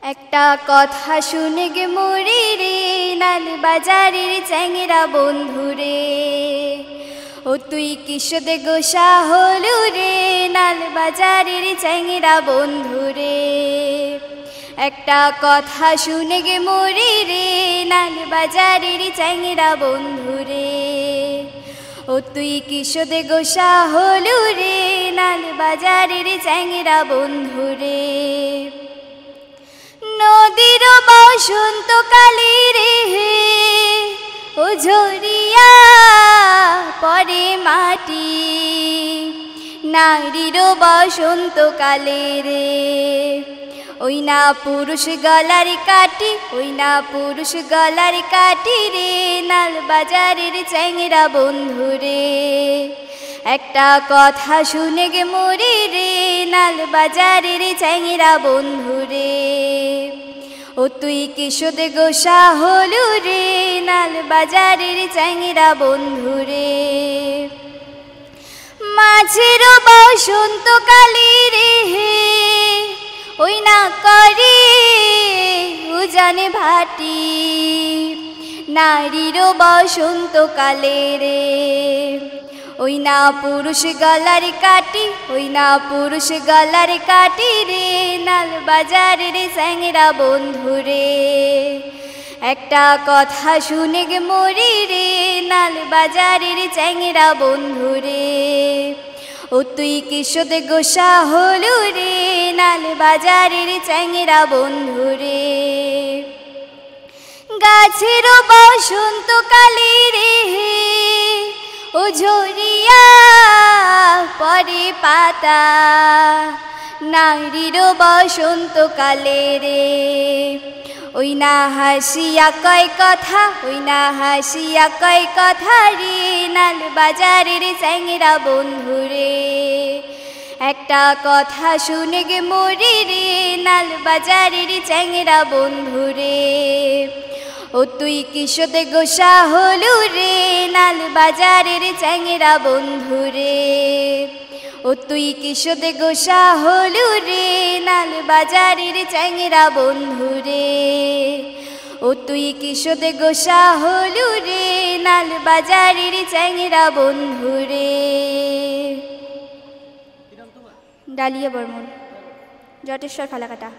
একটা কথা শুনে গে মরি রে, নাল বাজারের চ্যাংরা বন্ধুরে। ও তুই কিসদে গোসা হলু রে, নাল বাজারের চ্যাংরা বন্ধুরে। একটা কথা শুনে গে মরি রে, নাল বাজারের চ্যাংরা বন্ধুরে। ও তুই কিসদে গোসা হলু রে, নাল বাজারের চ্যাংরা বন্ধুরে। নদীর বসন্তকালে রে, ও ঝরিয়া পরে মাটি। নারীর বসন্তকালে রে, ওই না পুরুষ গলার কাটি, ওই না পুরুষ গলার কাটি রে, নাল বাজারের চ্যাংরা বন্ধুরে। একটা কথা শুনে গে মরি রে, নাল বাজারের চ্যাংরা বন্ধুরে। ও তুই কিসদে গোসা হলু রে, নাল বাজারের চ্যাংরা বন্ধুরে। মাঝের বসন্তকালে রে, ওই না করে উজানে ভাটি। নারীর বসন্তকালে রে, ওই না পুরুষ গলার কাটি, ওই না পুরুষ গলার কাটি রে, নাল বাজারের চ্যাংরা বন্ধুরে। একটা কথা শুনে গে মরি রে, নাল বাজারের চ্যাংরা বন্ধুরে। ও তুই কিসদে গোসা হলু রে, নাল বাজারের চ্যাংরা বন্ধুরে। গাছের বসন্তকালে রে, ও ঝরিয়া পরে পাতা। নারীর বসন্তকালে রে, ওই না হাসিয়া কয় কথা, ওই না হাসিয়া কয় কথা রে, নাল বাজারের চ্যাংরা বন্ধুরে। একটা কথা শুনে গে মরি রে, নাল বাজারের চ্যাংরা বন্ধুরে। ও তুই কিসদে গোসা হলু রে, নাল বাজারের চ্যাংরা বন্ধুরে। ও তুই কিসদে গোসা হলু রে, নাল বাজারের চ্যাংরা বন্ধুরে। ও তুই কিসদে গোসা হলু রে, নাল বাজারের চ্যাংরা বন্ধুরে। ডালিয়া বর্মন, জটেশ্বর ফালাকাটা।